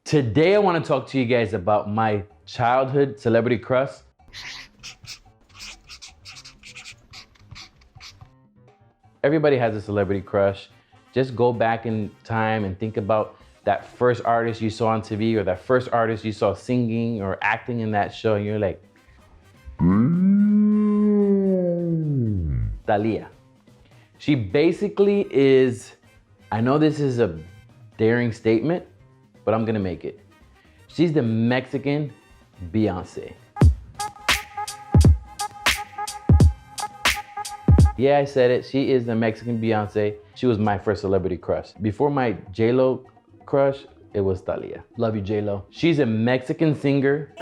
Today I want to talk to you guys about my childhood celebrity crush. Everybody has a celebrity crush. Just go back in time and think about that first artist you saw on TV or that first artist you saw singing or acting in that show and you're like, Thalia. She basically is, I know this is a daring statement, but I'm gonna make it. She's the Mexican Beyonce. Yeah, I said it. She is the Mexican Beyonce. She was my first celebrity crush. Before my J-Lo crush, it was Thalia. Love you, J-Lo. She's a Mexican singer,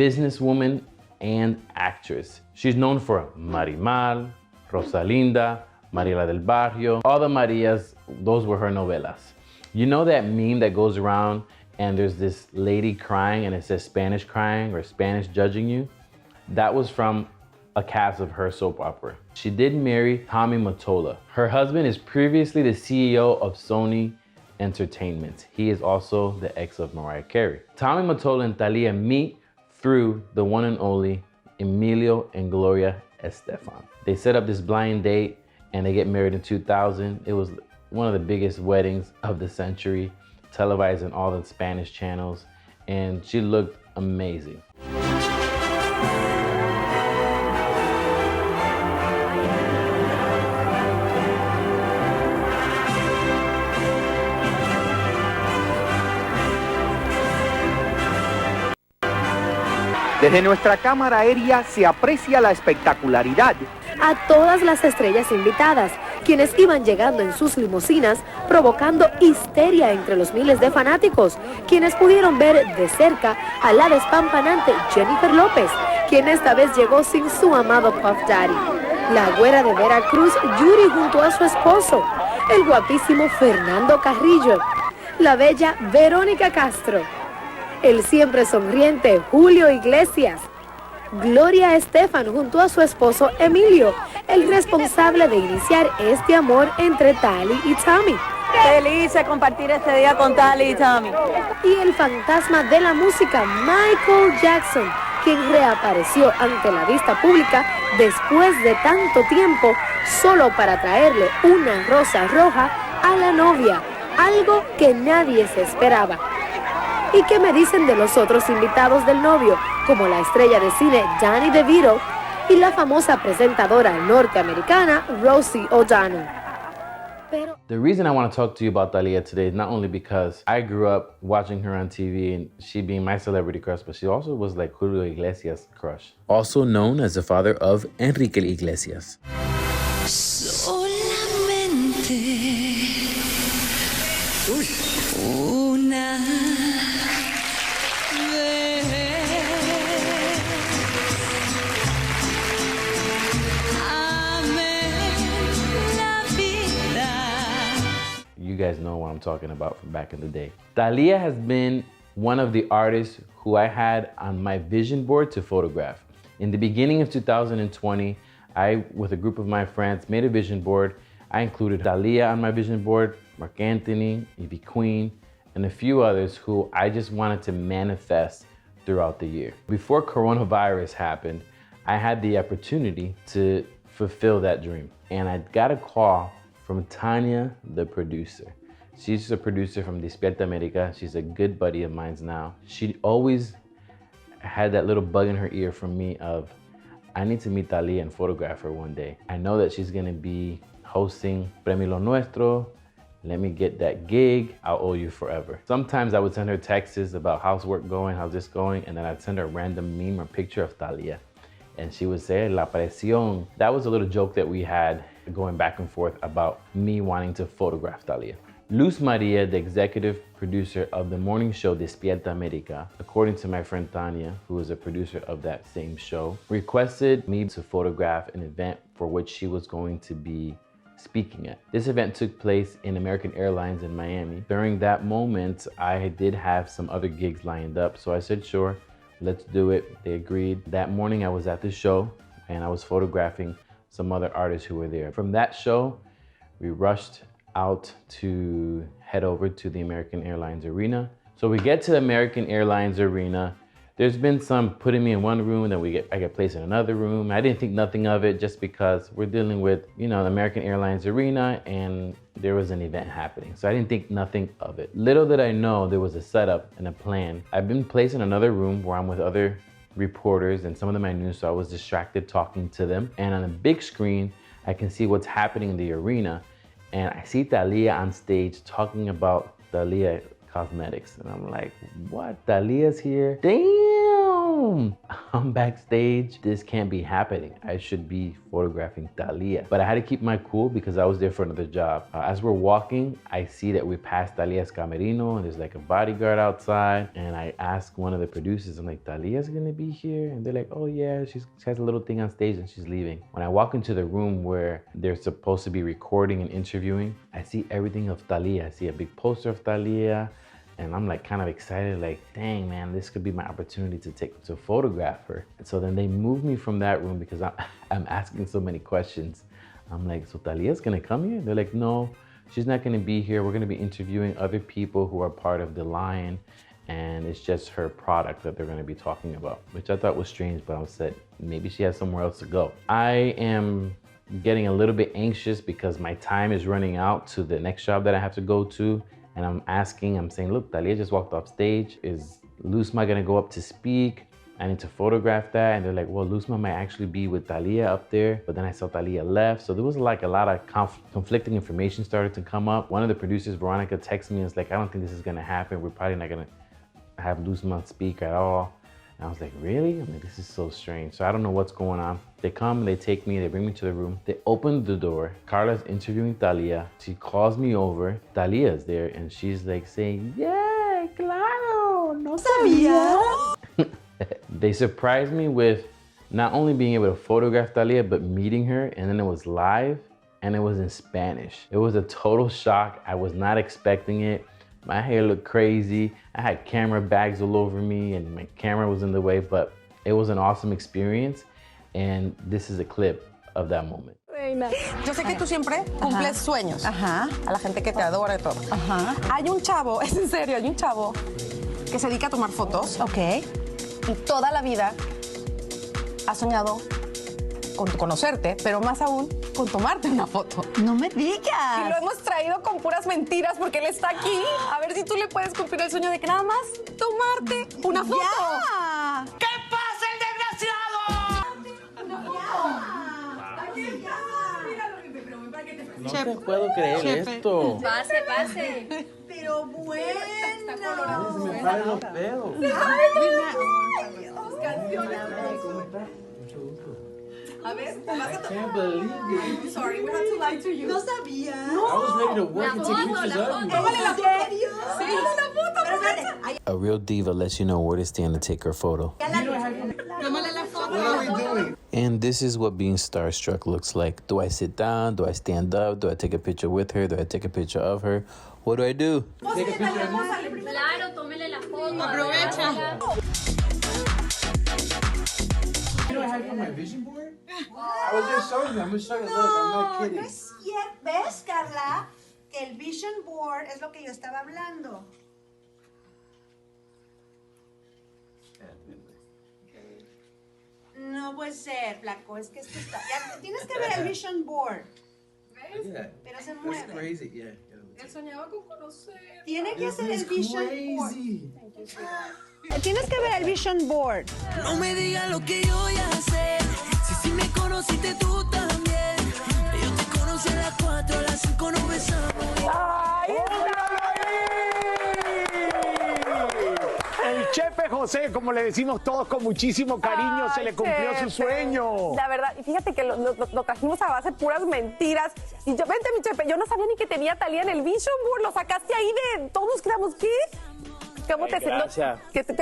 businesswoman, and actress. She's known for Marimal, Rosalinda, Mariela del Barrio. All the Marias, those were her novelas. You know that meme that goes around and there's this lady crying and it says Spanish crying or Spanish judging you? That was from a cast of her soap opera. She did marry Tommy Mottola. Her husband is previously the CEO of Sony Entertainment. He is also the ex of Mariah Carey. Tommy Mottola and Thalia meet through the one and only Emilio and Gloria Estefan. They set up this blind date and they get married in 2000. It was one of the biggest weddings of the century, televised on all the Spanish channels, and she looked amazing. Desde nuestra cámara aérea se aprecia la espectacularidad. A todas las estrellas invitadas, quienes iban llegando en sus limusinas, provocando histeria entre los miles de fanáticos, quienes pudieron ver de cerca a la despampanante Jennifer López, quien esta vez llegó sin su amado Puff Daddy, la güera de Veracruz Yuri junto a su esposo, el guapísimo Fernando Carrillo, la bella Verónica Castro, el siempre sonriente Julio Iglesias, Gloria Estefan junto a su esposo Emilio, el responsable de iniciar este amor entre Tali y Tommy. Feliz de compartir este día con Tali y Tommy. Y el fantasma de la música Michael Jackson, quien reapareció ante la vista pública después de tanto tiempo, solo para traerle una rosa roja a la novia, algo que nadie se esperaba. ¿Y qué me dicen de los otros invitados del novio, como la estrella de cine Danny DeVito y la famosa presentadora norteamericana Rosie O'Donnell? The reason I want to talk to you about Dahlia today is not only because I grew up watching her on TV and she being my celebrity crush, but she also was like Julio Iglesias' crush. Also known as the father of Enrique Iglesias. Solamente una You guys know what I'm talking about from back in the day. Dahlia has been one of the artists who I had on my vision board to photograph. In the beginning of 2020, I, with a group of my friends, made a vision board. I included Dahlia on my vision board, Mark Anthony, Ivy Queen, and a few others who I just wanted to manifest throughout the year. Before coronavirus happened, I had the opportunity to fulfill that dream. And I got a call from Tanya, the producer. She's a producer from Despierta America. She's a good buddy of mine now. She always had that little bug in her ear from me of, I need to meet Thalia and photograph her one day. I know that she's gonna be hosting Premio Lo Nuestro. Let me get that gig, I'll owe you forever. Sometimes I would send her texts about how's work going, how's this going, and then I'd send her a random meme or picture of Thalia. And she would say, La presión. That was a little joke that we had going back and forth about me wanting to photograph Thalia. Luz Maria, the executive producer of the morning show Despierta America, according to my friend Tanya, who is a producer of that same show, requested me to photograph an event for which she was going to be speaking at. This event took place in American Airlines in Miami. During that moment, I did have some other gigs lined up, so I said, sure, let's do it. They agreed. That morning I was at the show and I was photographing some other artists who were there. From that show, We rushed out to head over to the American Airlines Arena. So we get to the American Airlines Arena. There's been some putting me in one room, then I get placed in another room. I didn't think nothing of it just because we're dealing with, you know, the American Airlines Arena and there was an event happening. So I didn't think nothing of it. Little did I know there was a setup and a plan. I've been placed in another room where I'm with other reporters and some of them I knew, so I was distracted talking to them. And on a big screen, I can see what's happening in the arena. And I see Thalia on stage talking about Dahlia Cosmetics. And I'm like, what? Thalia's here? Damn! I'm backstage. This can't be happening. I should be photographing Thalia. But I had to keep my cool because I was there for another job. As we're walking, I see that we passed Thalia's camerino and there's like a bodyguard outside. And I ask one of the producers, I'm like, Thalia's gonna be here? And they're like, oh yeah, she has a little thing on stage and she's leaving. When I walk into the room where they're supposed to be recording and interviewing, I see everything of Thalia. I see a big poster of Thalia. And I'm like kind of excited, like, dang man, this could be my opportunity to photograph her. And so then they moved me from that room because I'm asking so many questions. I'm like, so Thalia's gonna come here? They're like, no, she's not gonna be here. We're gonna be interviewing other people who are part of the line, and it's just her product that they're gonna be talking about, which I thought was strange, but I said, maybe she has somewhere else to go. I am getting a little bit anxious because my time is running out to the next job that I have to go to. And I'm saying, look, Thalia just walked off stage. Is Luzma gonna go up to speak? I need to photograph that. And they're like, well, Luzma might actually be with Thalia up there. But then I saw Thalia left. So there was like a lot of conflicting information started to come up. One of the producers, Veronica, texted me and was like, I don't think this is gonna happen. We're probably not gonna have Luzma speak at all. And I was like, really? I'm like, this is so strange. So I don't know what's going on. They come, they take me, they bring me to the room. They open the door. Carla's interviewing Thalia. She calls me over. Thalia's there and she's like saying, yeah, claro, no sabía. They surprised me with not only being able to photograph Thalia, but meeting her. And then it was live and it was in Spanish. It was a total shock. I was not expecting it. My hair looked crazy. I had camera bags all over me and my camera was in the way, but it was an awesome experience. And this is a clip of that moment. Yo sé que tú siempre cumples sueños a la gente que te adora y todo. Hay un chavo, es en serio, hay un chavo que se dedica a tomar fotos. Y toda la vida ha soñado con conocerte, pero más aún con tomarte una foto. No me digas. Y lo hemos traído con puras mentiras porque él está aquí. A ver si tú le puedes cumplir el sueño de que nada más tomarte una foto. ¡Ya! ¿Qué pasa, el desgraciado? No te puedo creer esto. Pase. Pero bueno. Se me paran los pelos. A ver, I can't believe it. I'm sorry, we had to lie to you. No sabía. I was ready to work and take pictures of you. Tómale la foto. Sí, la foto. Pero espérate. A real diva lets you know where to stand to take her photo. Tómale la foto. What are we doing? And this is what being starstruck looks like. Do I sit down? Do I stand up? Do I take a picture with her? Do I take a picture of her? What do I do? Take a picture of me. Claro, tómele la foto. Aprovecha. You know what I have on my vision board? I was just showing you. I'm just showing you. Look, I'm not No, kidding. no es cierto. ¿Ves, Carla? Que el vision board es lo que yo estaba hablando. No puede ser, flaco. Es que esto está... Ya, tienes que ver el vision board. Yeah. Pero se That's mueve. crazy. Yeah. Él soñaba con conocer. Tiene que hacer el It's vision crazy. board. Tienes que ver el vision board. No me digas lo que yo voy a hacer. Si me conociste tú también. Yo te conocí a las 4, a las 5 nos besamos. El Chepe José, como le decimos todos con muchísimo cariño, se le cumplió su sueño. La verdad, y fíjate que lo trajimos a base de puras mentiras. Y yo, vente, mi Chepe, yo no sabía ni que tenía Thalia en el Vision Board. Lo sacaste ahí de todos, quedamos, ¿qué? ¿Cómo te gracias. ¿Qué te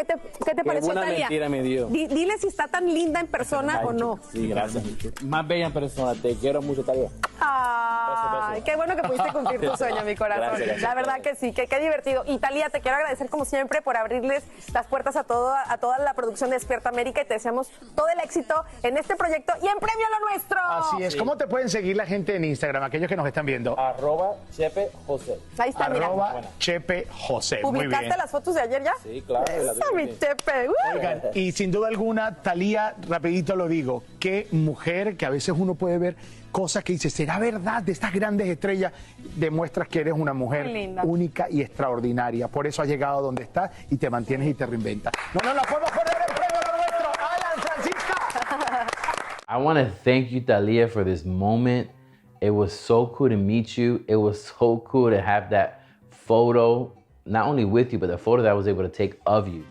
pareció, buena Thalia? mentira me dio. Dile si está tan linda en persona o no. Sí, gracias. Más bella en persona. Te quiero mucho, Thalia. Ah. Ay, qué bueno que pudiste cumplir tu sueño, mi corazón. Gracias. La verdad que sí, que qué divertido. Y Thalia, te quiero agradecer como siempre por abrirles las puertas a toda la producción de Despierta América y te deseamos todo el éxito en este proyecto y en Premio a lo Nuestro. Así es. ¿Cómo te pueden seguir la gente en Instagram, aquellos que nos están viendo? @Chepe José. Ahí está, mira. Chepe José. Muy bien. ¿Publicaste las fotos de ayer ya? Sí, claro. Eso, mi Chepe. Oigan, y sin duda alguna, Thalia, rapidito lo digo, qué mujer que a veces uno puede ver cosas que dice, ¿será verdad? De estas grandes estrellas, demuestras que eres una mujer única y extraordinaria. Por eso has llegado a donde estás y te mantienes y te reinventas. No la podemos poner en premio a lo nuestro. ¡Alan Francisca! I want to thank you, Dahlia, for this moment. It was so cool to meet you. It was so cool to have that photo, not only with you, but the photo that I was able to take of you.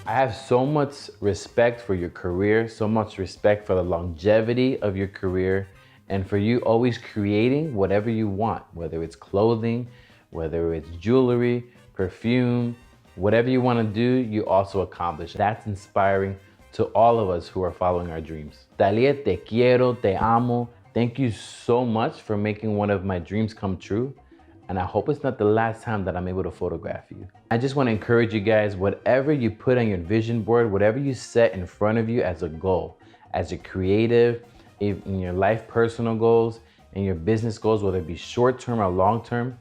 I have so much respect for your career, so much respect for the longevity of your career, and for you always creating whatever you want, whether it's clothing, whether it's jewelry, perfume, whatever you want to do, you also accomplish. That's inspiring to all of us who are following our dreams. Dahlia, te quiero, te amo. Thank you so much for making one of my dreams come true. And I hope it's not the last time that I'm able to photograph you. I just want to encourage you guys, whatever you put on your vision board, whatever you set in front of you as a goal, as a creative, in your life personal goals, in your business goals, whether it be short-term or long-term,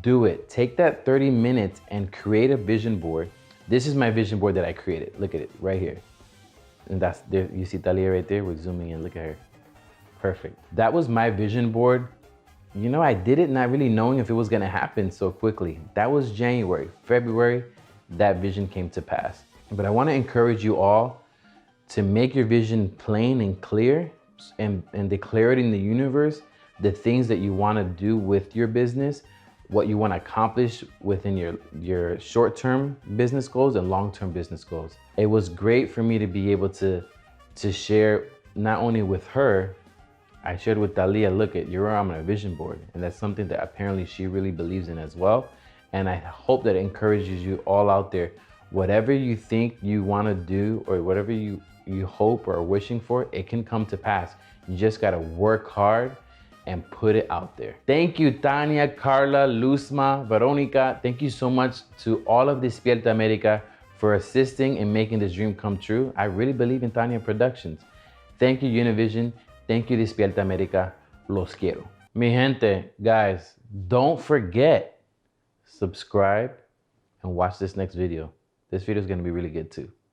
do it. Take that 30 minutes and create a vision board. This is my vision board that I created. Look at it right here. And that's there. You see Thalia right there? We're zooming in. Look at her. Perfect. That was my vision board. You know, I did it not really knowing if it was gonna happen so quickly. That was January. February, that vision came to pass. But I wanna encourage you all to make your vision plain and clear and declare it in the universe, the things that you wanna do with your business, what you wanna accomplish within your short-term business goals and long-term business goals. It was great for me to be able to share not only with her, I shared with Dahlia, look at, you're on my vision board. And that's something that apparently she really believes in as well. And I hope that it encourages you all out there. Whatever you think you want to do or whatever you hope or are wishing for, it can come to pass. You just got to work hard and put it out there. Thank you, Tanya, Carla, Luzma, Veronica. Thank you so much to all of Despierta America for assisting in making this dream come true. I really believe in Tanya Productions. Thank you, Univision. Thank you, Despierta America. Los quiero. Mi gente, guys, don't forget, subscribe and watch this next video. This video is going to be really good too.